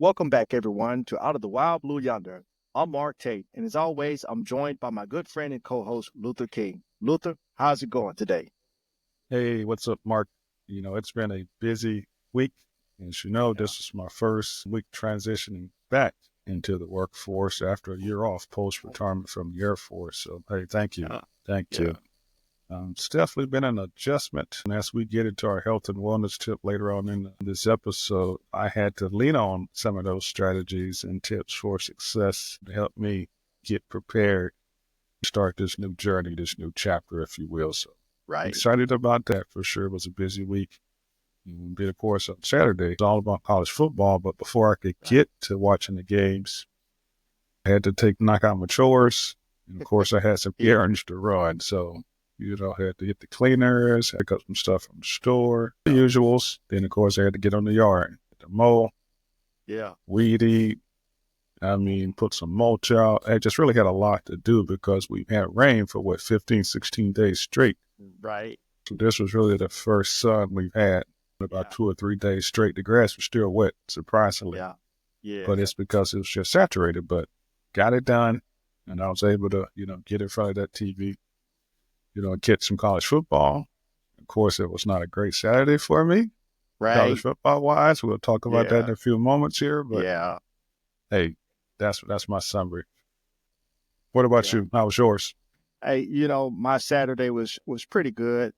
Welcome back, everyone, to Out of the Wild Blue Yonder. I'm Mark Tate, and as always, I'm joined by my good friend and co-host, Luther King. Luther, how's it going today? Hey, what's up, Mark? It's been a busy week. As you know, Yeah, this is my first week transitioning back into the workforce after a year off post-retirement from the Air Force. So, hey, thank you. yeah, Thank yeah. you. It's definitely been an adjustment. And as we get into our health and wellness tip later on in this episode, I had to lean on some of those strategies and tips for success to help me get prepared to start this new journey, this new chapter, if you will. So, Right. excited about that for sure. It was a busy week. Then, of course, on Saturday, it's all about college football. But before I could Right. get to watching the games, I had to knock out my chores. And of course, I had some Yeah, errands to run. So, I had to get the cleaners, had to pick up some stuff from the store, the yeah, usuals. Then, of course, I had to get on the yard, the mow, yeah. weed eat. Put some mulch out. I just really had a lot to do because we had rain for 15, 16 days straight. Right. So this was really the first sun we've had in about Yeah, 2 or 3 days straight. The grass was still wet, surprisingly, yeah, yeah. but it's because it was just saturated. But got it done, and I was able to, get in front of that TV, and catch some college football. Of course, it was not a great Saturday for me, college Right. football wise. We'll talk about that Yeah, in a few moments here. But yeah, hey, that's my summary. What about yeah. you? How was yours? Hey, my Saturday was pretty good.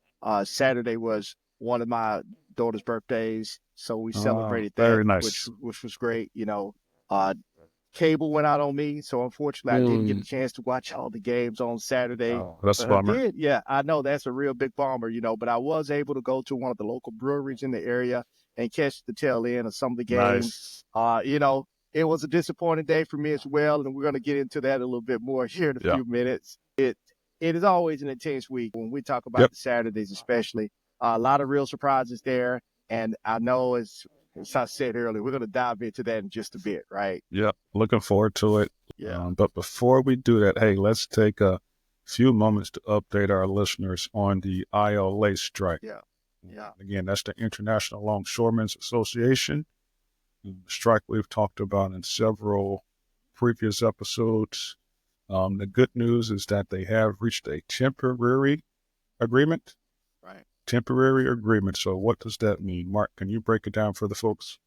Saturday was one of my daughter's birthdays, so we Oh, celebrated that, very which nice. which was great. Uh, cable went out on me, so unfortunately I didn't get a Mm. chance to watch all the games on Saturday. Oh, that's a But I bummer. did, yeah, I know that's a real big bummer, but I was able to go to one of the local breweries in the area and catch the tail end of some of the games. Nice. It was a disappointing day for me as well, and we're going to get into that a little bit more here in a Yeah. few minutes. It is always an intense week when we talk about Yep. the Saturdays, especially. A lot of real surprises there, and I know as I said earlier, we're going to dive into that in just a bit, right? Yep, looking forward to it. Yeah, But before we do that, hey, let's take a few moments to update our listeners on the ILA strike. yeah, yeah. Again, that's the International Longshoremen's Association. Strike we've talked about in several previous episodes. The good news is that they have reached a temporary agreement. Right. Temporary agreement. So what does that mean? Mark, can you break it down for the folks?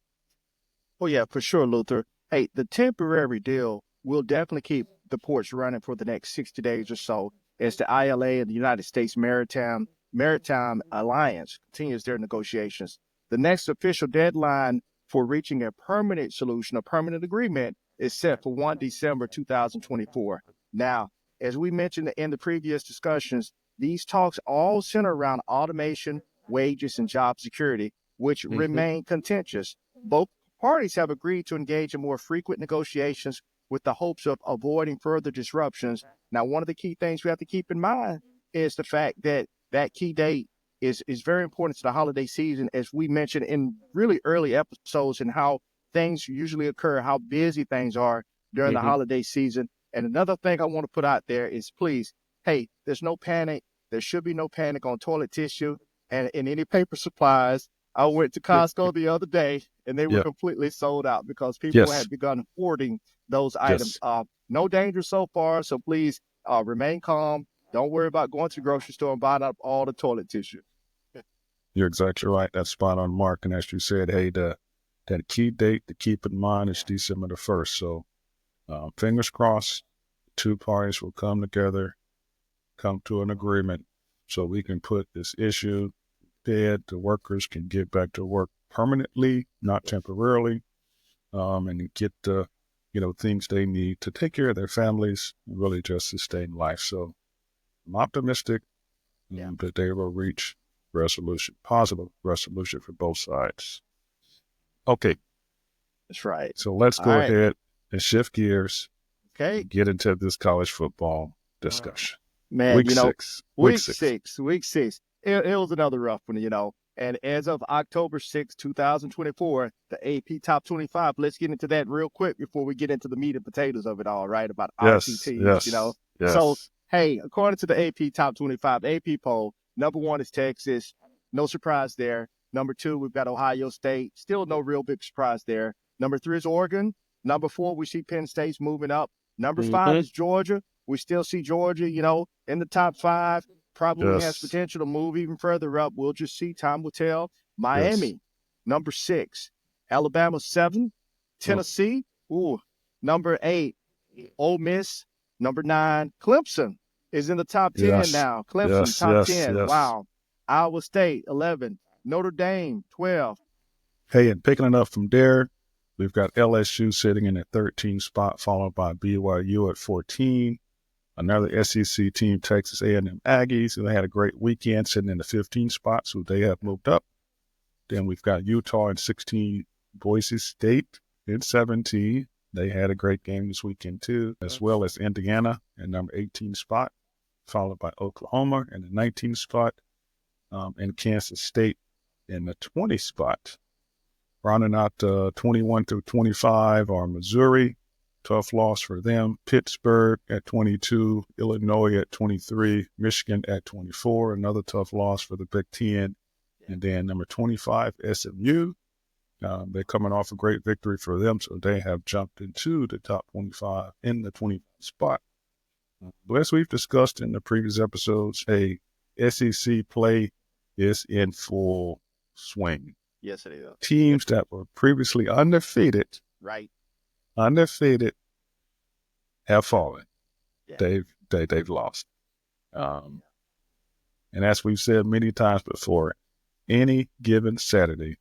Oh, yeah, for sure, Luther. Hey, the temporary deal will definitely keep the ports running for the next 60 days or so as the ILA and the United States Maritime Alliance continues their negotiations. The next official deadline for reaching a permanent solution, a permanent agreement, is set for 1 December 2024. Now, as we mentioned in the previous discussions, these talks all center around automation, wages, and job security, which Mm-hmm. remain contentious. Both parties have agreed to engage in more frequent negotiations with the hopes of avoiding further disruptions. Now, one of the key things we have to keep in mind is the fact that that key date is very important to the holiday season, as we mentioned in really early episodes, and how things usually occur, how busy things are during the Mm-hmm. holiday season. And another thing I want to put out there is, please, hey, there's no panic. There should be no panic on toilet tissue and in any paper supplies. I went to Costco the other day and they were Yeah. completely sold out because people Yes. had begun hoarding those items. Yes. No danger so far, so please remain calm. Don't worry about going to the grocery store and buying up all the toilet tissue. You're exactly right. That's spot on, Mark. And as you said, hey, that key date to keep in mind is December the 1st. So fingers crossed, two parties will come together, come to an agreement so we can put this issue dead. The workers can get back to work permanently, not temporarily, and get the, things they need to take care of their families and really just sustain life. So I'm optimistic Yeah, that they will reach resolution, positive resolution for both sides. Okay, that's right. so let's All go right. ahead and shift gears Okay. and get into this college football Uh, discussion. Man, Week six. Week week six. six, week six, it was another rough one. And as of October 6th, 2024, the AP Top 25, let's get into that real quick before we get into the meat and potatoes of it all, right? About our two Yes, teams. yes, So, yes. hey, according to the AP Top 25, AP poll, number one is Texas. No surprise there. Number two, we've got Ohio State. Still no real big surprise there. Number 3 is Oregon. Number 4, we see Penn State's moving up. Number 5 is Georgia. We still see Georgia, in the top 5. Probably has potential to move even further up. We'll just see. Time will tell. Miami, number 6. Alabama, 7. Tennessee, number 8. Ole Miss, number 9. Clemson is in the top 10 now. Clemson, top 10. Wow. Iowa State, 11. Notre Dame, 12. Hey, and picking it up from there, we've got LSU sitting in at 13 spot, followed by BYU at 14. Another SEC team, Texas A&M Aggies, and they had a great weekend sitting in the 15 spot, so they have moved up. Then we've got Utah in 16, Boise State in 17. They had a great game this weekend too, as well as Indiana in number 18 spot, followed by Oklahoma in the 19th spot, and Kansas State in the 20 spot. Rounding out 21 through 25 are Missouri. Tough loss for them. Pittsburgh at 22, Illinois at 23, Michigan at 24. Another tough loss for the Big Ten. And then number 25, SMU. They're coming off a great victory for them, so they have jumped into the top 25 in the 20th spot. But as we've discussed in the previous episodes, SEC play is in full swing. Yes, it is. Teams that were previously undefeated, have fallen. Yeah. They've lost. And as we've said many times before, any given Saturday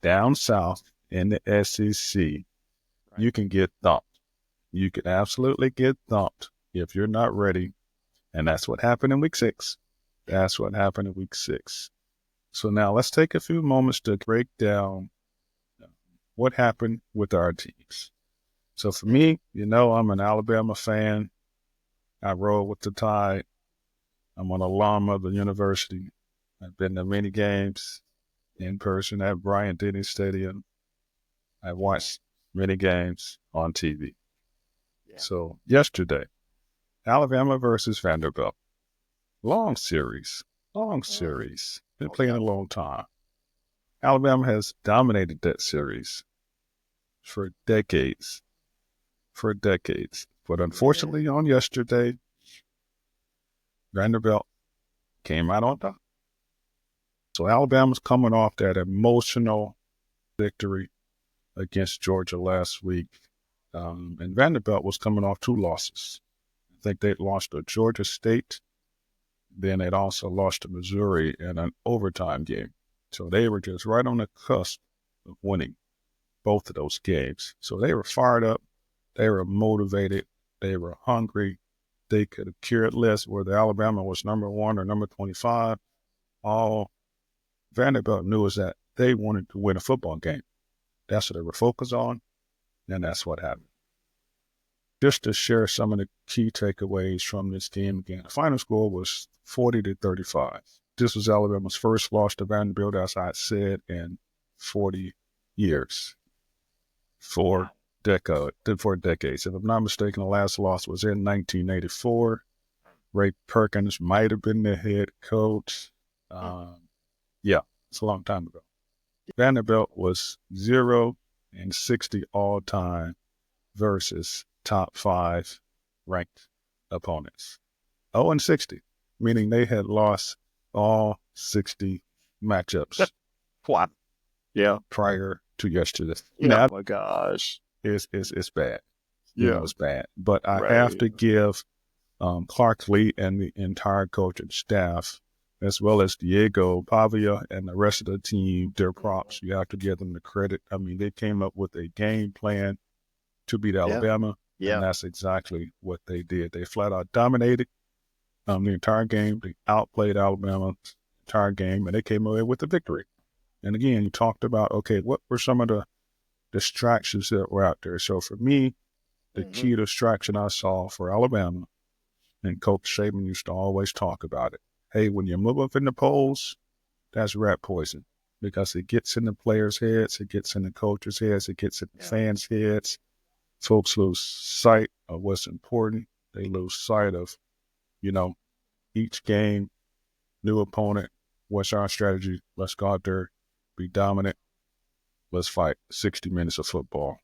down south in the SEC, you can get thumped. You can absolutely get thumped if you're not ready. And that's what happened in week 6. So now let's take a few moments to break down what happened with our teams. So for me, I'm an Alabama fan. I roll with the Tide. I'm an alum of the university. I've been to many games in person at Bryant-Denny Stadium. I've watched many games on TV. Yeah. So yesterday, Alabama versus Vanderbilt. Long series. Been playing a long time. Alabama has dominated that series for decades. But unfortunately, on yesterday, Vanderbilt came out on top. So Alabama's coming off that emotional victory against Georgia last week. And Vanderbilt was coming off 2 losses. I think they'd lost to Georgia State. Then they'd also lost to Missouri in an overtime game. So they were just right on the cusp of winning both of those games. So they were fired up. They were motivated. They were hungry. They could have cared less whether Alabama was number 1 or number 25. All Vanderbilt knew is that they wanted to win a football game. That's what they were focused on, and that's what happened. Just to share some of the key takeaways from this game again, the final score was 40-35. This was Alabama's first loss to Vanderbilt, as I said, in 40 years. For decades. If I'm not mistaken, the last loss was in 1984. Ray Perkins might have been the head coach. It's a long time ago. Vanderbilt was 0-60 all time versus top 5 ranked opponents. 0-60, meaning they had lost all 60 matchups. What? Yeah. Prior to yesterday. Oh my gosh. It's bad. Yeah. It's bad. But I have to give Clark Lee and the entire coaching staff, as well as Diego Pavia and the rest of the team, their props. You have to give them the credit. I mean, they came up with a game plan to beat Alabama, and that's exactly what they did. They flat out dominated the entire game. They outplayed Alabama the entire game, and they came away with the victory. And again, you talked about, what were some of the distractions that were out there? So for me, the key distraction I saw for Alabama, and Coach Saban used to always talk about it. Hey, when you move up in the polls, that's rat poison, because it gets in the players' heads, it gets in the coaches' heads, it gets in the fans' heads. Folks lose sight of what's important. They lose sight of, each game, new opponent, what's our strategy? Let's go out there, be dominant. let's fight 60 minutes of football.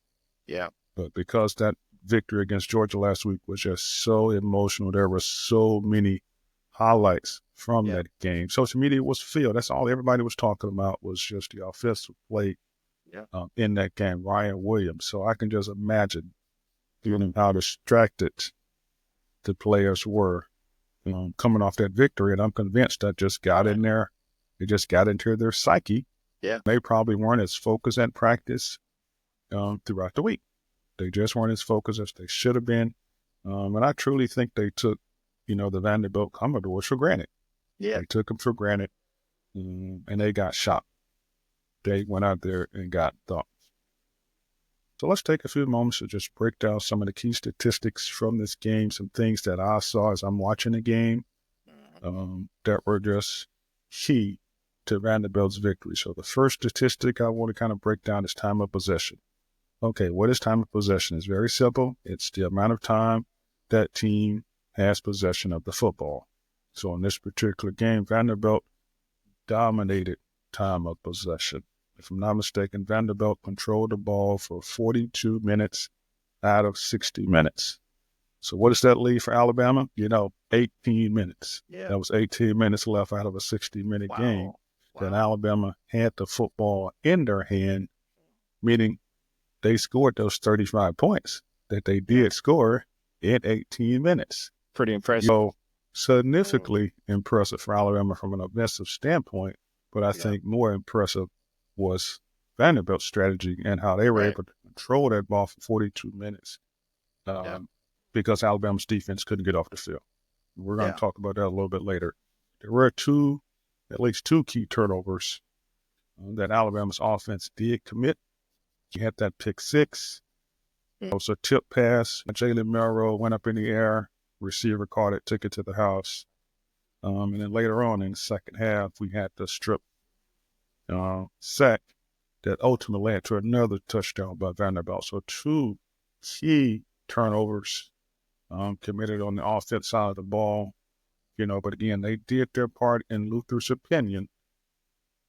Yeah. But because that victory against Georgia last week was just so emotional, there were so many highlights from that game. Social media was filled. That's all everybody was talking about was just the offensive play in that game, Ryan Williams. So I can just imagine how distracted the players were coming off that victory. And I'm convinced that just got in there. It just got into their psyche. Yeah. They probably weren't as focused at practice throughout the week. They just weren't as focused as they should have been. And I truly think they took, the Vanderbilt Commodores for granted. Yeah. They took them for granted, and they got shot. They went out there and got thumped. So let's take a few moments to just break down some of the key statistics from this game, some things that I saw as I'm watching the game that were just key to Vanderbilt's victory. So the first statistic I want to kind of break down is time of possession. Okay, what is time of possession? It's very simple. It's the amount of time that team has possession of the football. So in this particular game, Vanderbilt dominated time of possession. If I'm not mistaken, Vanderbilt controlled the ball for 42 minutes out of 60 minutes. So what does that leave for Alabama? 18 minutes. Yeah. That was 18 minutes left out of a 60-minute game that Alabama had the football in their hand, meaning they scored those 35 points that they did score in 18 minutes. Pretty impressive. So significantly impressive for Alabama from an offensive standpoint, but I think more impressive was Vanderbilt's strategy and how they were able to control that ball for 42 minutes because Alabama's defense couldn't get off the field. We're going to talk about that a little bit later. There were at least two key turnovers that Alabama's offense did commit. You had that pick six. It was a tip pass. Jalen Milroe went up in the air. Receiver caught it, took it to the house. And then later on in the second half, we had the strip sack that ultimately led to another touchdown by Vanderbilt. So two key turnovers committed on the offense side of the ball. But again, they did their part in Luther's opinion.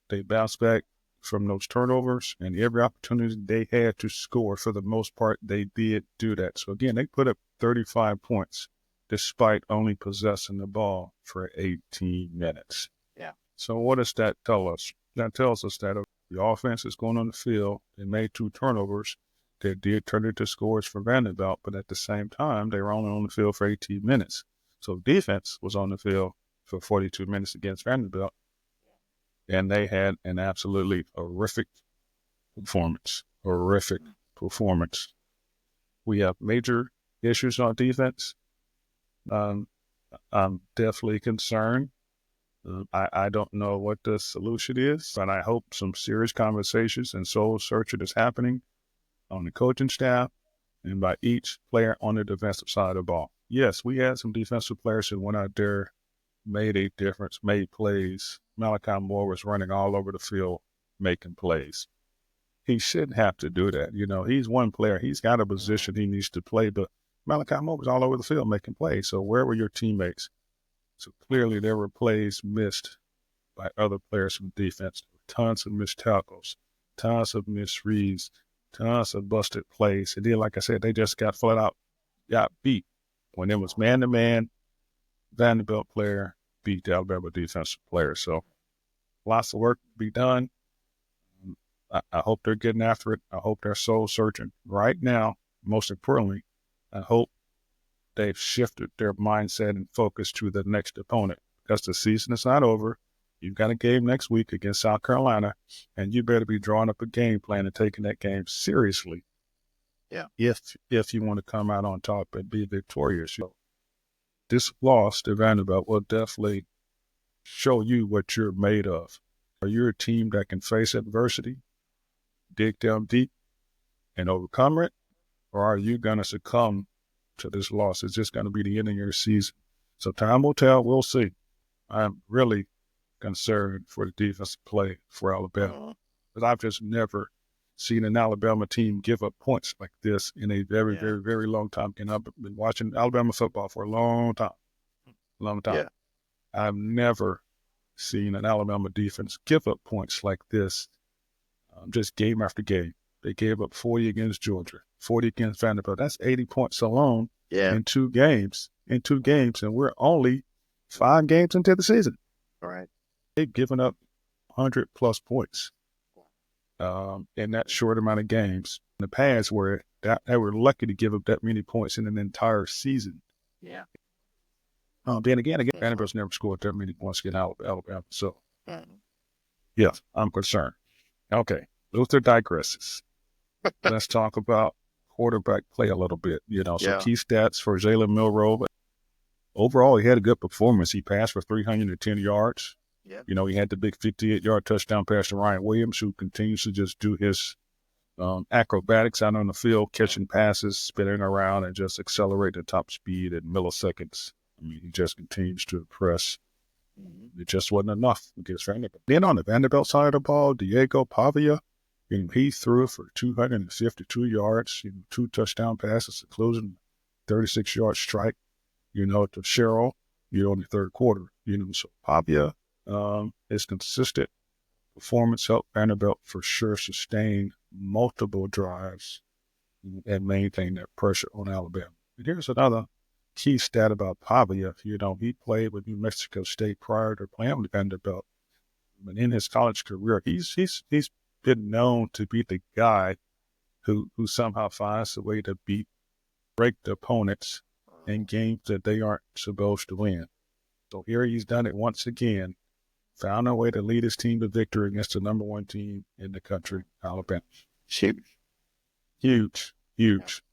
They bounced back from those turnovers, and every opportunity they had to score, for the most part, they did do that. So again, they put up 35 points despite only possessing the ball for 18 minutes. Yeah. So what does that tell us? That tells us that the offense is going on the field. They made two turnovers. They did turn into scores for Vanderbilt, but at the same time, they were only on the field for 18 minutes. So defense was on the field for 42 minutes against Vanderbilt, and they had an absolutely horrific performance. We have major issues on defense. I'm definitely concerned. I don't know what the solution is, but I hope some serious conversations and soul searching is happening on the coaching staff and by each player on the defensive side of the ball. Yes, we had some defensive players who went out there, made a difference, made plays. Malachi Moore was running all over the field, making plays. He shouldn't have to do that. He's one player. He's got a position he needs to play, but Malachi Moore was all over the field making plays. So where were your teammates? So clearly there were plays missed by other players from defense. Tons of missed tackles, tons of missed reads, tons of busted plays. And then, like I said, they just got flat out beat. When it was man-to-man, Vanderbilt player beat the Alabama defensive player. So lots of work to be done. I hope they're getting after it. I hope they're soul searching right now. Most importantly, I hope they've shifted their mindset and focus to the next opponent, because the season is not over. You've got a game next week against South Carolina, and you better be drawing up a game plan and taking that game seriously. Yeah. If you want to come out on top and be victorious. This loss to Vanderbilt will definitely show you what you're made of. Are you a team that can face adversity, dig down deep, and overcome it? Or are you going to succumb to this loss? It's just going to be the end of your season. So time will tell. We'll see. I'm really concerned for the defensive play for Alabama, because I've just never seen an Alabama team give up points like this in a very, very, very long time. And I've been watching Alabama football for a long time. Yeah. I've never seen an Alabama defense give up points like this just game after game. They gave up 40 against Georgia, 40 against Vanderbilt. That's 80 points alone in 2 games. And we're only 5 games into the season. Right. They've given up 100-plus points in that short amount of games. In the past, where they were lucky to give up that many points in an entire season. Yeah. Then again, Vanderbilt's never scored that many points against Alabama. So, yeah, I'm concerned. Okay, Luther digresses. Let's talk about quarterback play a little bit. So key stats for Jalen Milroe. Overall, he had a good performance. He passed for 310 yards. Yep. He had the big 58-yard touchdown pass to Ryan Williams, who continues to just do his acrobatics out on the field, catching passes, spinning around, and just accelerating at top speed in milliseconds. I mean, he just continues to impress. It just wasn't enough against Vanderbilt. Then on the Vanderbilt side of the ball, Diego Pavia, he threw for 252 yards, 2 touchdown passes, including 36-yard strike, to Sherrill, in the third quarter. So Pavia is consistent. Performance helped Vanderbilt for sure sustain multiple drives and maintain that pressure on Alabama. And here's another key stat about Pavia. He played with New Mexico State prior to playing with Vanderbilt. But in his college career, he's been known to be the guy who somehow finds a way to break the opponents in games that they aren't supposed to win. So here he's done it once again, found a way to lead his team to victory against the number 1 team in the country, Alabama. Huge.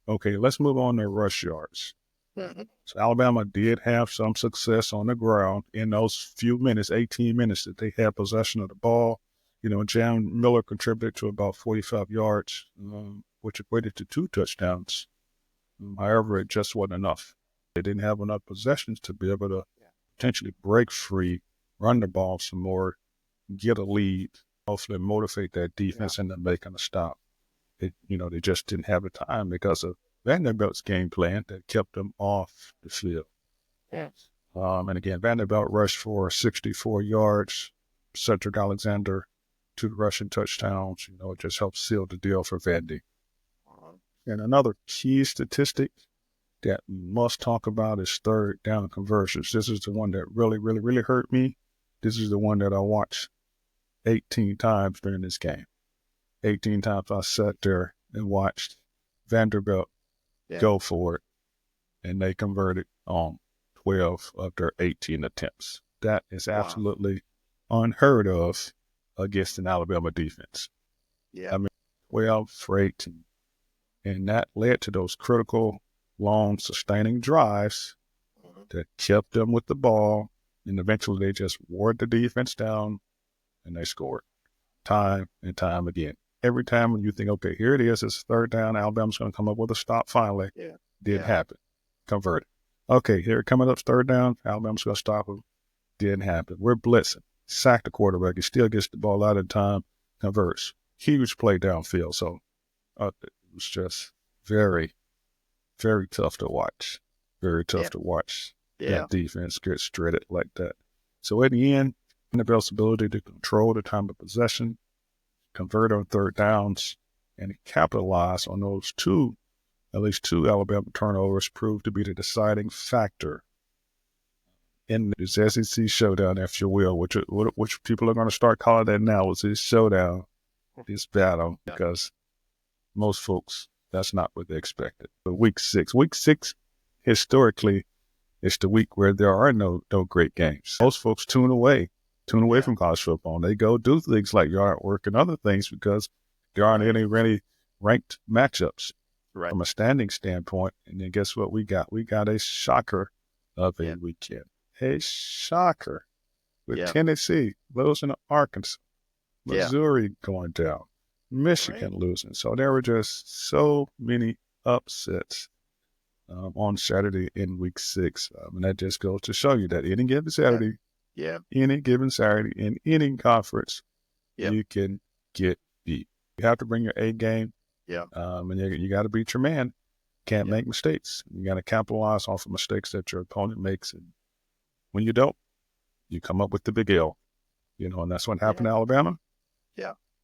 Okay, let's move on to rush yards. So Alabama did have some success on the ground in those few minutes, 18 minutes that they had possession of the ball. Jan Miller contributed to about 45 yards, which equated to 2 touchdowns. However, it just wasn't enough. They didn't have enough possessions to be able to potentially break free, run the ball some more, get a lead, hopefully motivate that defense into making a stop. They just didn't have the time because of Vanderbilt's game plan that kept them off the field. And again, Vanderbilt rushed for 64 yards. Cedric Alexander, 2 rushing touchdowns. It just helped seal the deal for Vandy. And another key statistic that we must talk about is third down conversions. This is the one that really, really, really hurt me. This is the one that I watched 18 times during this game. 18 times I sat there and watched Vanderbilt go for it, and they converted on 12 of their 18 attempts. That is absolutely unheard of against an Alabama defense. I mean, 12 for 18. And that led to those critical, long, sustaining drives that kept them with the ball, and eventually they just wore the defense down, and they scored time and time again. Every time when you think, okay, here it is, it's third down, Alabama's going to come up with a stop finally. Didn't happen. Converted. Okay, here coming up third down, Alabama's going to stop them. Didn't happen. We're blitzing. Sack the quarterback. He still gets the ball out of time. Converts. Huge play downfield. So it was just very, very tough to watch. Very tough to watch that defense get shredded like that. So at the end, Vanderbilt's ability to control the time of possession, convert on third downs, and capitalize on those at least two Alabama turnovers proved to be the deciding factor in this SEC showdown, if you will, which people are going to start calling that now, was this showdown, this battle, because most folks, that's not what they expected. But week six historically is the week where there are no great games. Most folks tune away from college football. They go do things like yard work and other things because there aren't any really ranked matchups from a standing standpoint. And then guess what we got? We got a shocker of a weekend. A shocker with Tennessee losing to Arkansas, Missouri going down, Michigan losing. So there were just so many upsets on Saturday in week 6. And that just goes to show you that any given Saturday, in any conference, you can get beat. You have to bring your A game. And you got to beat your man. Can't make mistakes. You got to capitalize off of mistakes that your opponent makes. And when you don't, you come up with the big L. And that's what happened to Alabama.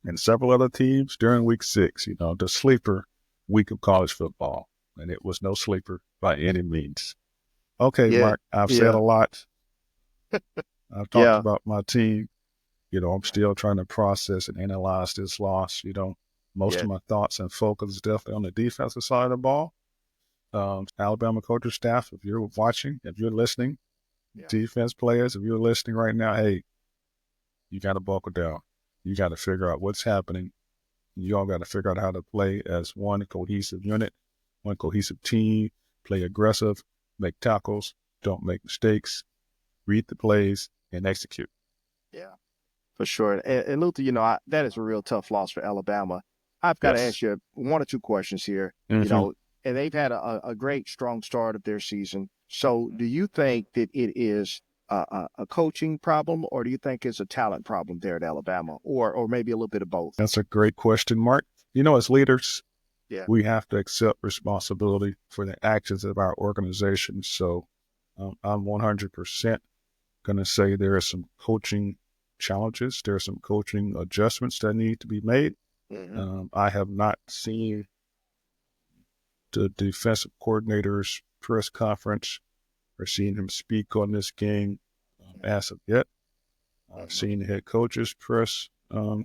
and several other teams during week 6, the sleeper week of college football. And it was no sleeper by any means. Okay, Yeah, Mark, I've said a yeah, lot. I've talked yeah, about my team. I'm still trying to process and analyze this loss. Most yeah, of my thoughts and focus is definitely on the defensive side of the ball. Alabama coaching staff, if you're watching, if you're listening, yeah, defense players, if you're listening right now, hey, you got to buckle down. You got to figure out what's happening. You all got to figure out how to play as one cohesive unit, one cohesive team, play aggressive, make tackles, don't make mistakes, read the plays, and execute. yeah, for sure. And Luther, that is a real tough loss for Alabama. I've got to Yes. ask you one or two questions here. Mm-hmm. And they've had a great, strong start of their season. So, do you think that it is a coaching problem, or do you think it's a talent problem there at Alabama, or maybe a little bit of both? That's a great question, Mark. As leaders, Yeah. we have to accept responsibility for the actions of our organization. So I'm 100% going to say there are some coaching challenges. There are some coaching adjustments that need to be made. Mm-hmm. I have not seen the defensive coordinator's press conference or seen him speak on this game as of yet. I've seen the head coach's press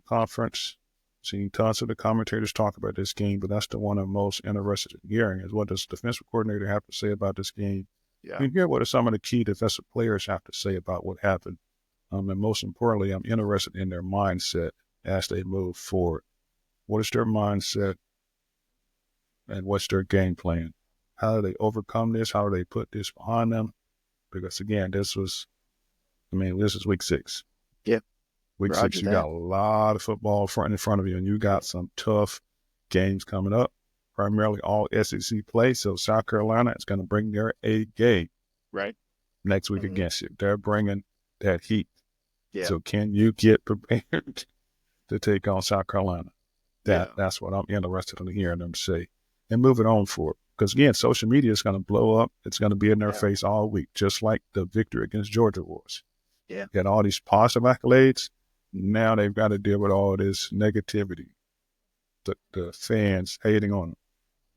conference, seen tons of the commentators talk about this game, but that's the one I'm most interested in hearing is what does the defensive coordinator have to say about this game? Yeah. And hear what do some of the key defensive players have to say about what happened. And most importantly, I'm interested in their mindset as they move forward. What is their mindset and what's their game plan? How do they overcome this? How do they put this behind them? Because again, this is week 6. Yeah. Week 6, Roger you that. got a lot of football in front of you, and you got some tough games coming up, primarily all SEC play. So South Carolina is going to bring their A game Right. next week Mm-hmm. against you. They're bringing that heat. Yeah. So can you get prepared to take on South Carolina? That's what I'm interested in hearing them say and moving on forward. Because again, social media is going to blow up. It's going to be in their face all week, just like the victory against Georgia was. Yeah. Got all these positive accolades. Now they've got to deal with all this negativity. The fans hating on them,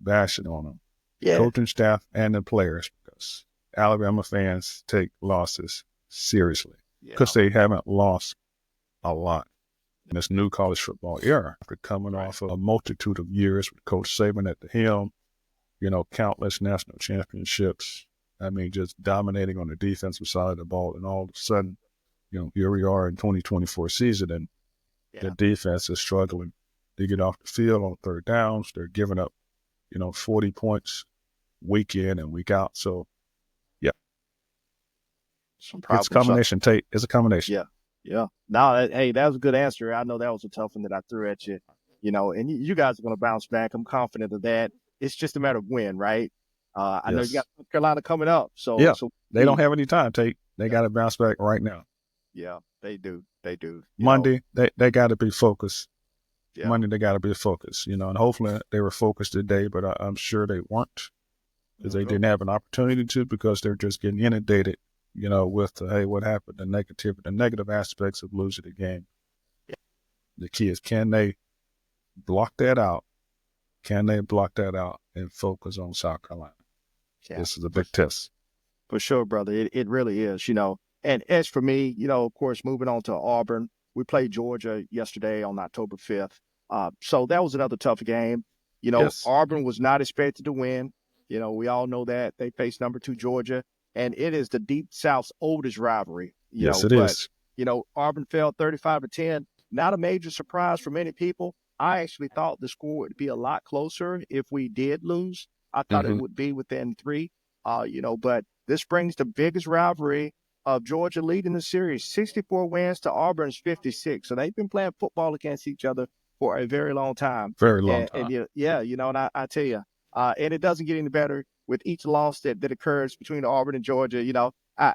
bashing on them, Yeah. coaching staff and the players, because Alabama fans take losses seriously because they haven't lost a lot in this new college football era after coming off of a multitude of years with Coach Saban at the helm, countless national championships. Just dominating on the defensive side of the ball, and all of a sudden, here we are in 2024 season, and the defense is struggling to get off the field on third downs. They're giving up, 40 points week in and week out. So, yeah, Some it's a problems. combination, Tate. It's a combination. Yeah. Yeah. No, hey, that was a good answer. I know that was a tough one that I threw at you, and you guys are going to bounce back. I'm confident of that. It's just a matter of when, right? I know you got Yes. North Carolina coming up. So, Yeah, they don't have any time, Tate. They got to bounce back right now. Yeah, they do. They do. Monday, they got to be focused. Yeah. Monday, they got to be focused, and hopefully they were focused today, but I'm sure they weren't because they didn't have an opportunity to because they're just getting inundated, with, hey, what happened, the negative aspects of losing the game. Yeah. The key is, can they block that out? Can they block that out and focus on South Carolina? Yeah. This is a big test. For sure, brother. It really is, And as for me, of course, moving on to Auburn, we played Georgia yesterday on October 5th. So that was another tough game. Yes. Auburn was not expected to win. We all know that. They faced number 2 Georgia, and it is the Deep South's oldest rivalry. Yes, it but, is. Auburn fell 35-10. Not a major surprise for many people. I actually thought the score would be a lot closer if we did lose. I thought it would be within 3, but this brings the biggest rivalry of Georgia leading the series, 64 wins to Auburn's 56. So they've been playing football against each other for a very long time. Very long time. And I tell you, and it doesn't get any better with each loss that occurs between Auburn and Georgia.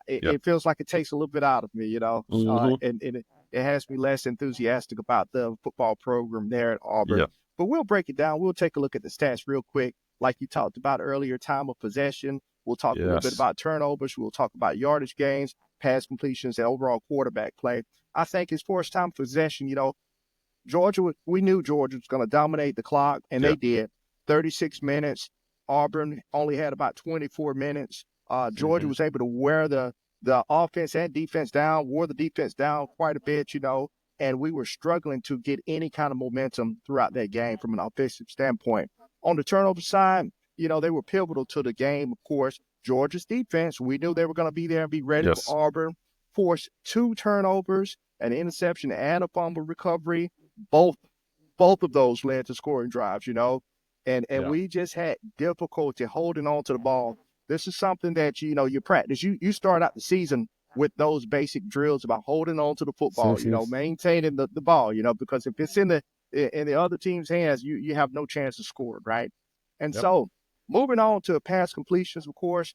It feels like it takes a little bit out of me, and it has me less enthusiastic about the football program there at Auburn. Yeah. But we'll break it down. We'll take a look at the stats real quick. Like you talked about earlier, time of possession. We'll talk a little bit about turnovers. We'll talk about yardage gains, pass completions, and overall quarterback play. I think as far as time of possession, we knew Georgia was going to dominate the clock, and Yeah. they did. 36 minutes. Auburn only had about 24 minutes. Georgia was able to wear the offense and defense down, wore the defense down quite a bit, and we were struggling to get any kind of momentum throughout that game from an offensive standpoint. On the turnover side, they were pivotal to the game, of course. Georgia's defense, we knew they were going to be there and be ready for Yes. Auburn. Forced 2 turnovers, an interception and a fumble recovery. Both of those led to scoring drives, and Yeah. we just had difficulty holding on to the ball. This is something that you practice. You start out the season with those basic drills about holding on to the football, maintaining the ball, because if it's in the other team's hands, you have no chance to score, right? And Yep. so moving on to pass completions, of course,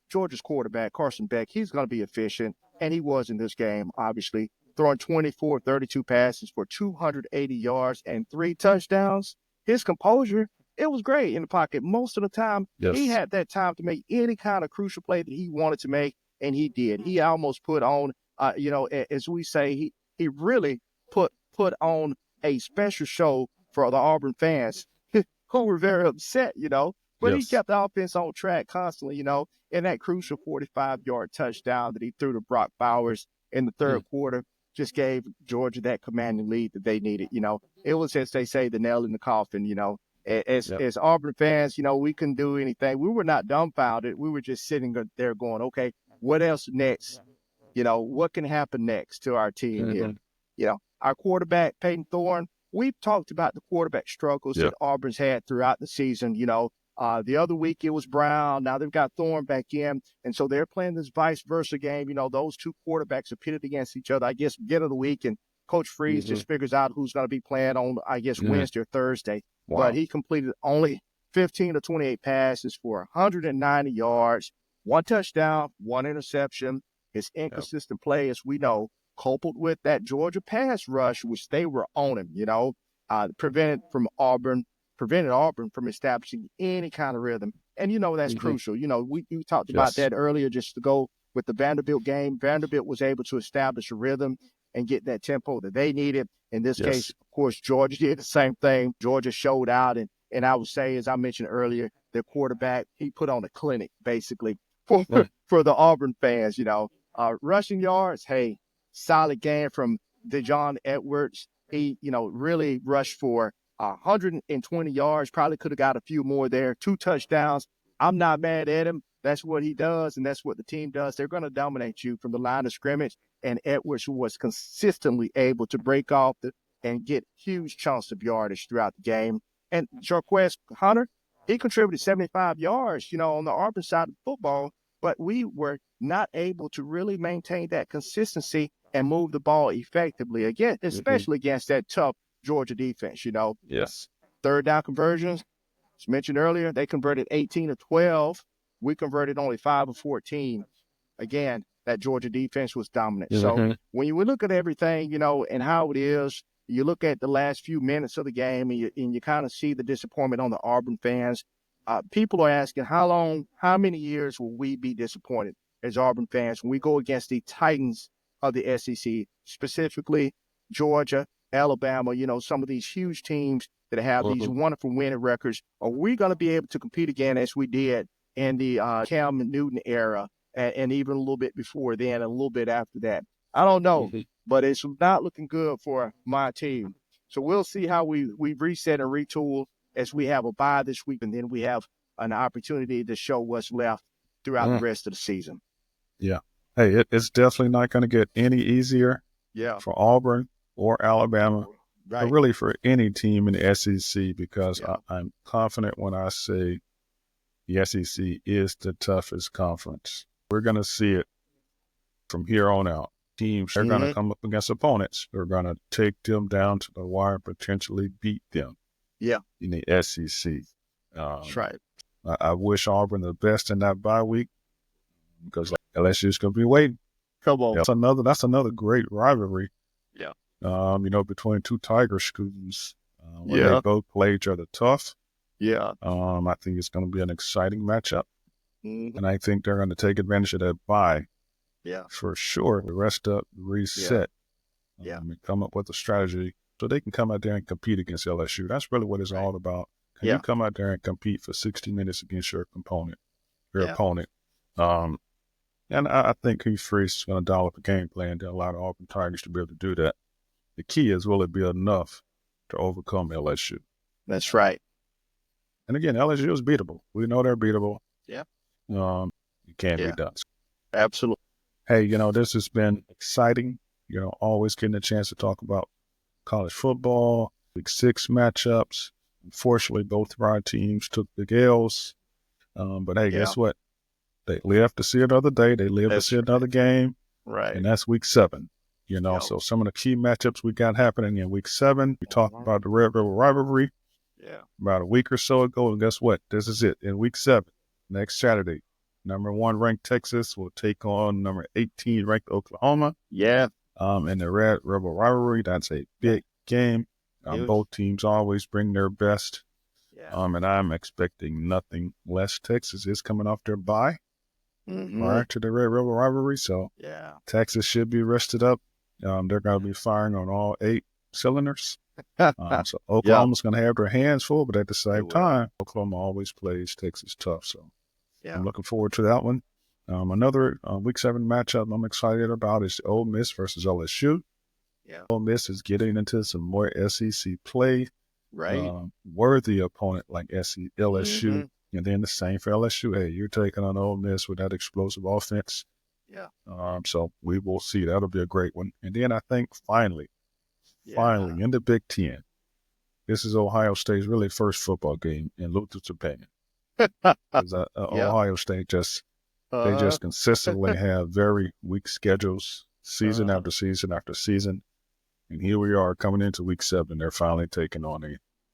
Georgia's quarterback, Carson Beck, he's going to be efficient, and he was in this game, obviously, throwing 24, 32 passes for 280 yards and 3 touchdowns. His composure, it was great in the pocket. Most of the time, he Yes. had that time to make any kind of crucial play that he wanted to make, and he did. He almost put on, as we say, he really put on a special show for the Auburn fans who were very upset, but he Yes. kept the offense on track constantly, in that crucial 45-yard touchdown that he threw to Brock Bowers in the third quarter just gave Georgia that commanding lead that they needed. It was, as they say, the nail in the coffin. As Auburn fans, we couldn't do anything. We were not dumbfounded. We were just sitting there going, okay, what else next? What can happen next to our team here? Our quarterback, Peyton Thorne, we've talked about the quarterback struggles that Auburn's had throughout the season. The other week it was Brown. Now they've got Thorne back in. And so they're playing this vice versa game. Those 2 quarterbacks are pitted against each other, I guess, beginning of the week. And Coach Freeze just figures out who's going to be playing on, I guess, Wednesday or Thursday. Wow. But he completed only 15 to 28 passes for 190 yards, 1 touchdown, 1 interception. His inconsistent play, as we know, coupled with that Georgia pass rush, which they were on him, prevented Auburn from establishing any kind of rhythm. And, that's crucial. You talked about that earlier, just to go with the Vanderbilt game. Vanderbilt was able to establish a rhythm and get that tempo that they needed. In this case, of course, Georgia did the same thing. Georgia showed out. And I would say, as I mentioned earlier, their quarterback, he put on a clinic, basically, for the Auburn fans, rushing yards, hey, solid game from DeJohn Edwards. He, really rushed for 120 yards, probably could have got a few more there, 2 touchdowns. I'm not mad at him. That's what he does, and that's what the team does. They're going to dominate you from the line of scrimmage, and Edwards was consistently able to break off and get huge chunks of yardage throughout the game. And Jarquez Hunter, he contributed 75 yards, on the Auburn side of football, but we were not able to really maintain that consistency and move the ball effectively, again, especially against that tough Georgia defense, Yes. Third down conversions, as mentioned earlier, they converted 18 of 12. We converted only 5 of 14. Again, that Georgia defense was dominant. So when you look at everything, and how it is, you look at the last few minutes of the game and you kind of see the disappointment on the Auburn fans. People are asking how many years will we be disappointed as Auburn fans when we go against the Titans of the SEC, specifically Georgia, Alabama, some of these huge teams that have these wonderful winning records. Are we going to be able to compete again as we did in the Cam Newton era and even a little bit before then and a little bit after that? I don't know, but it's not looking good for my team. So we'll see how we reset and retool as we have a bye this week, and then we have an opportunity to show what's left throughout the rest of the season. Yeah. Hey, it's definitely not going to get any easier for Auburn or Alabama, or really for any team in the SEC, because I'm confident when I say the SEC is the toughest conference. We're going to see it from here on out. Teams are going to come up against opponents who are going to take them down to the wire and potentially beat them in the SEC. That's right. I wish Auburn the best in that bye week, because LSU's going to be waiting. Come on. That's another great rivalry. Yeah. Between 2 Tiger schools, when they both play each other tough. Yeah. I think it's going to be an exciting matchup, and I think they're going to take advantage of that bye. Yeah. For sure. Rest up, reset, and come up with a strategy so they can come out there and compete against LSU. That's really what it's all about. Can you come out there and compete for 60 minutes against your opponent? And I think Hugh Freeze is going to dial up a game plan to allow the Auburn Tigers to be able to do that. The key is, will it be enough to overcome LSU? That's right. And again, LSU is beatable. We know they're beatable. Yeah. It can be done. Absolutely. Hey, this has been exciting. Always getting a chance to talk about college football, Week 6 matchups. Unfortunately, both of our teams took big L's. But hey, guess what? They live to see another day. They live to see another game. Right. And that's Week 7. So some of the key matchups we got happening in Week 7. We talked about the Red River rivalry about a week or so ago. And guess what? This is it. In Week 7, next Saturday, number 1 ranked Texas will take on number 18 ranked Oklahoma. Yeah. In the Red River rivalry, that's a big game. Both teams always bring their best. And I'm expecting nothing less. Texas is coming off their bye prior to the Red River rivalry, so Texas should be rested up. They're going to be firing on all 8 cylinders. So Oklahoma's going to have their hands full, but at the same time, Oklahoma always plays Texas tough. So I'm looking forward to that one. Another Week 7 matchup I'm excited about is Ole Miss versus LSU. Ole Miss is getting into some more SEC play. Right. Worthy opponent like LSU. And then the same for LSU. Hey, you're taking on Ole Miss with that explosive offense. So we will see. That'll be a great one. And then I think finally, in the Big Ten, this is Ohio State's really first football game in Luther's opinion. Ohio State they just consistently have very weak schedules, season after season after season. And here we are coming into Week 7. They're finally taking on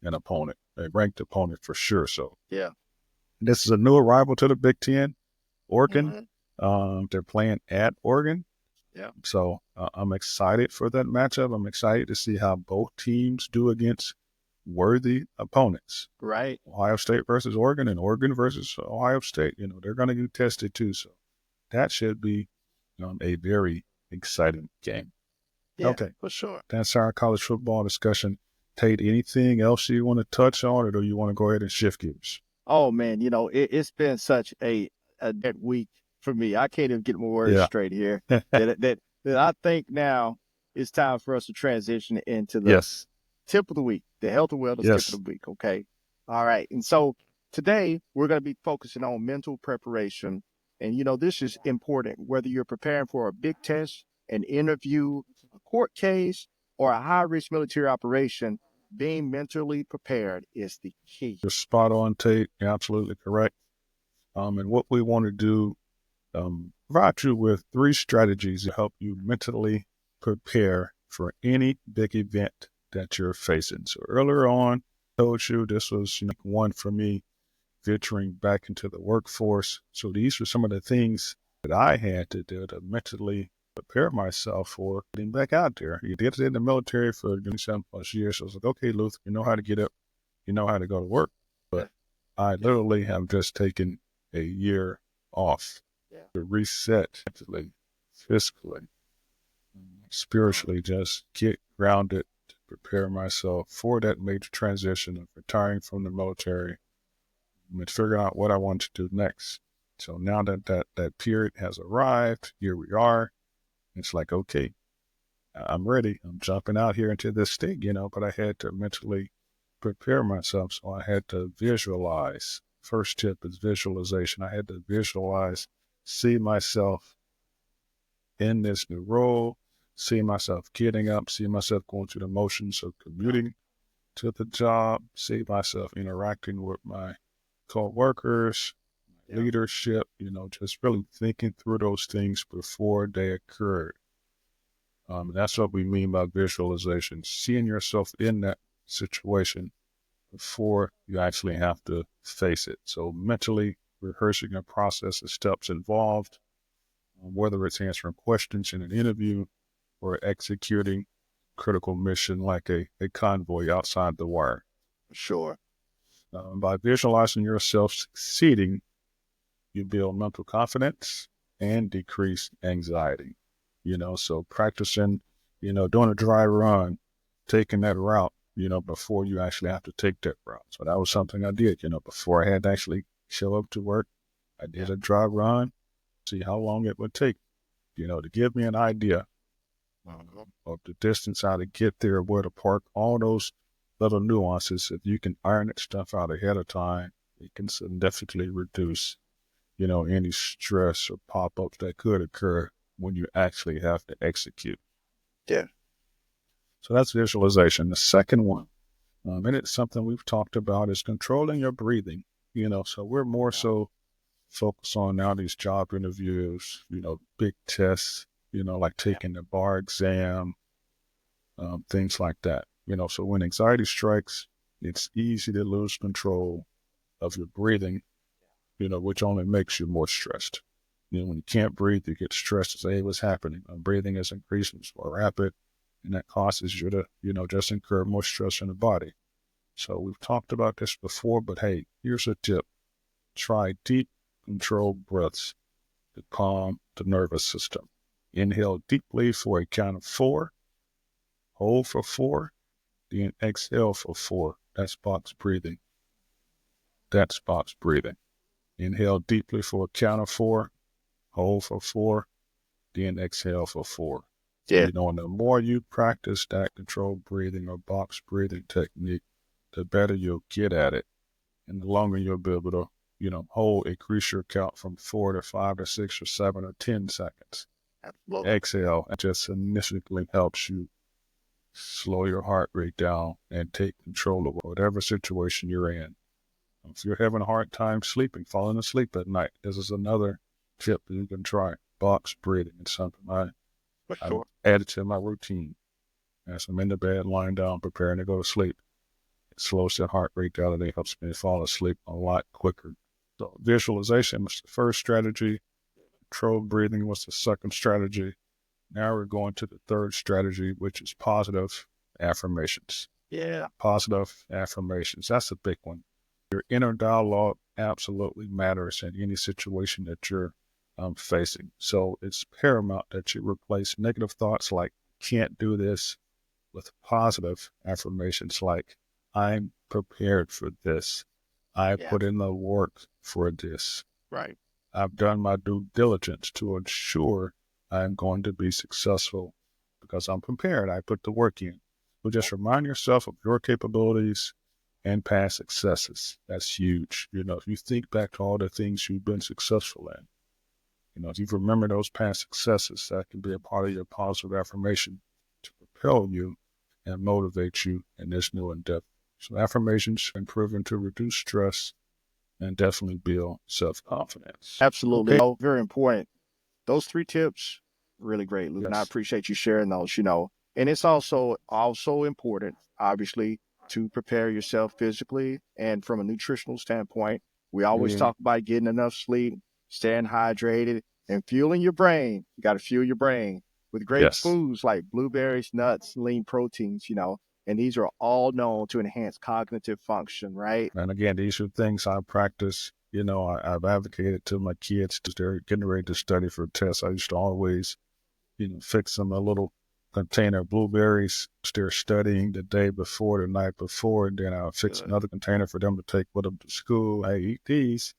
an opponent, a ranked opponent for sure. So this is a new arrival to the Big Ten, Oregon. They're playing at Oregon. So I'm excited for that matchup. I'm excited to see how both teams do against worthy opponents. Right. Ohio State versus Oregon and Oregon versus Ohio State. They're going to get tested too. So that should be a very exciting game. Okay. For sure. That's our college football discussion. Tate, anything else you want to touch on, or do you want to go ahead and shift gears? Oh, man, it's been such a dead week for me. I can't even get my words straight here. that I think now it's time for us to transition into the tip of the week, the health and wellness tip of the week, okay? All right. And so today we're going to be focusing on mental preparation. And, this is important, whether you're preparing for a big test, an interview, a court case, or a high-risk military operation. Being mentally prepared is the key. You're spot on, Tate. You're absolutely correct. And what we want to do, provide you with 3 strategies to help you mentally prepare for any big event that you're facing. So earlier on, I told you this was one for me, venturing back into the workforce. So these are some of the things that I had to do to mentally prepare myself for getting back out there. You did it in the military for 7+ years. So I was like, okay, Luther, you know how to get up, you know how to go to work. But I literally have just taken a year off to reset mentally, physically, spiritually, just get grounded to prepare myself for that major transition of retiring from the military and figuring out what I want to do next. So now that period has arrived, here we are. It's like, okay, I'm ready. I'm jumping out here into this thing, but I had to mentally prepare myself. So I had to visualize. First tip is visualization. I had to visualize, see myself in this new role, see myself getting up, see myself going through the motions of commuting to the job, see myself interacting with my co-workers, leadership, just really thinking through those things before they occurred. That's what we mean by visualization, seeing yourself in that situation before you actually have to face it. So mentally rehearsing a process of steps involved, whether it's answering questions in an interview or executing critical mission like a convoy outside the wire. Sure. By visualizing yourself succeeding, you build mental confidence and decrease anxiety. So practicing, doing a dry run taking that route, before you actually have to take that route. So that was something I did, before I had to actually show up to work. I did a dry run, see how long it would take, to give me an idea of the distance, how to get there, where to park, all those little nuances. If you can iron that stuff out ahead of time, it can significantly reduce, any stress or pop-ups that could occur when you actually have to execute. Yeah. So that's visualization. The second one, and it's something we've talked about, is controlling your breathing. So we're more so focused on now these job interviews, big tests, like taking the bar exam, things like that. So when anxiety strikes, it's easy to lose control of your breathing, which only makes you more stressed. When you can't breathe, you get stressed and say, hey, what's happening? Breathing is increasing, it's more rapid, and that causes you to, just incur more stress in the body. So we've talked about this before, but hey, here's a tip. Try deep, controlled breaths to calm the nervous system. Inhale deeply for a count of 4, hold for 4, then exhale for 4. That's box breathing. That's box breathing. Inhale deeply for a count of 4, hold for 4, then exhale for 4. Yeah. And the more you practice that controlled breathing or box breathing technique, the better you'll get at it. And the longer you'll be able to, hold, increase your count from 4 to 5 to 6 or 7 or 10 seconds. Absolutely. Exhale, it just significantly helps you slow your heart rate down and take control of whatever situation you're in. If you're having a hard time sleeping, falling asleep at night, this is another tip that you can try. Box breathing. It's something I added to my routine. As I'm in the bed, lying down, preparing to go to sleep, it slows the heart rate down and it helps me fall asleep a lot quicker. So visualization was the first strategy. Controlled breathing was the second strategy. Now we're going to the third strategy, which is positive affirmations. Yeah. Positive affirmations. That's a big one. Your inner dialogue absolutely matters in any situation that you're facing. So it's paramount that you replace negative thoughts like, can't do this, with positive affirmations like, I'm prepared for this. I put in the work for this. Right. I've done my due diligence to ensure I'm going to be successful because I'm prepared. I put the work in. So just remind yourself of your capabilities and past successes. That's huge. If you think back to all the things you've been successful in, if you remember those past successes, that can be a part of your positive affirmation to propel you and motivate you in this new endeavor. So affirmations have been proven to reduce stress and definitely build self-confidence. Absolutely. Okay. Oh, very important. Those 3 tips, really great, Luke. And I Yes. appreciate you sharing those, And it's also important, obviously, to prepare yourself physically and from a nutritional standpoint. We always talk about getting enough sleep, staying hydrated, and fueling your brain. You got to fuel your brain with great foods like blueberries, nuts, lean proteins, and these are all known to enhance cognitive function, right? And again, these are things I practice. I've advocated to my kids as they're getting ready to study for tests. I used to always, fix them a little container of blueberries. They're studying the day before, the night before, and then I'll fix another container for them to take with them to school. Hey, eat these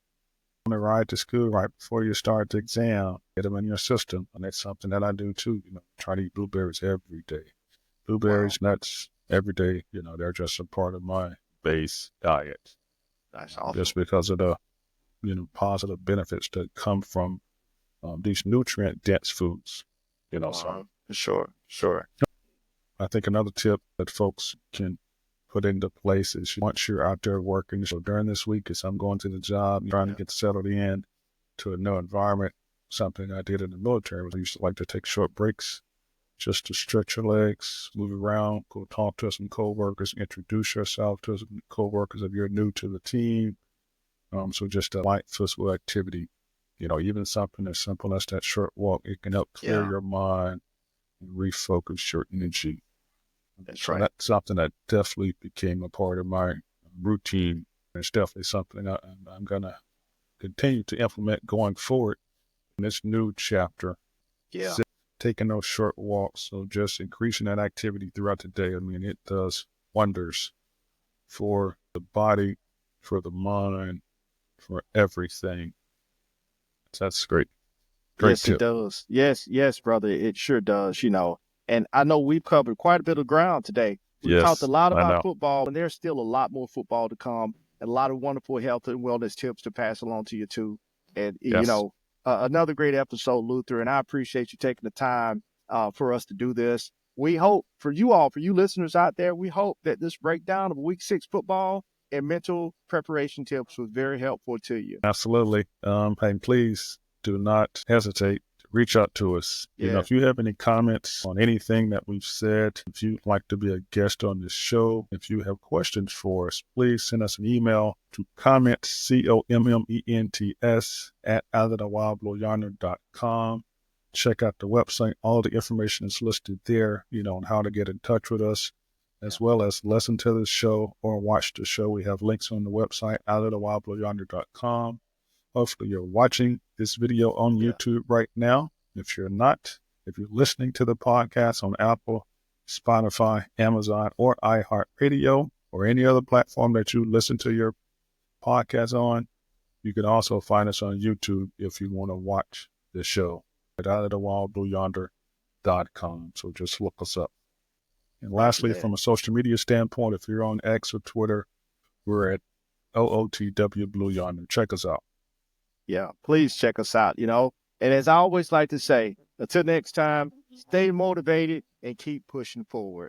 on the ride to school right before you start the exam. Get them in your system. And that's something that I do too. Try to eat blueberries every day. Blueberries, nuts, every day. They're just a part of my base diet. That's awesome. Just because of the, positive benefits that come from these nutrient-dense foods. So Sure. I think another tip that folks can put into place is once you're out there working. So during this week, as I'm going to the job, trying to get settled in to a new environment, something I did in the military was I used to like to take short breaks just to stretch your legs, move around, go talk to some coworkers, introduce yourself to some coworkers if you're new to the team. So just a light physical activity, even something as simple as that short walk, it can help clear your mind and refocus your energy. That's right. That's something that definitely became a part of my routine. It's definitely something I'm going to continue to implement going forward in this new chapter. Yeah. taking those short walks. So just increasing that activity throughout the day. I mean, it does wonders for the body, for the mind, for everything. So that's great. Great Yes, it tip. does. Yes, brother. It sure does, And I know we've covered quite a bit of ground today. We've talked a Yes, lot I about know. football, and there's still a lot more football to come and a lot of wonderful health and wellness tips to pass along to you, too. And, Yes. another great episode, Luther, and I appreciate you taking the time for us to do this. We hope for you listeners out there, we hope that this breakdown of Week 6 football and mental preparation tips was very helpful to you. Absolutely. And please do not hesitate to reach out to us. Yeah. If you have any comments on anything that we've said, if you'd like to be a guest on this show, if you have questions for us, please send us an email to comments, COMMENTS, at wildblueyonder.com. Check out the website. All the information is listed there, on how to get in touch with us, as well as listen to the show or watch the show. We have links on the website, wildblueyonder.com. Hopefully you're watching this video on YouTube right now. If you're not, if you're listening to the podcast on Apple, Spotify, Amazon, or iHeartRadio, or any other platform that you listen to your podcast on, you can also find us on YouTube if you want to watch the show at wildblueyonder.com. So just look us up. And lastly, from a social media standpoint, if you're on X or Twitter, we're at OOTW Blue Yonder. Check us out. Yeah, please check us out, And as I always like to say, until next time, stay motivated and keep pushing forward.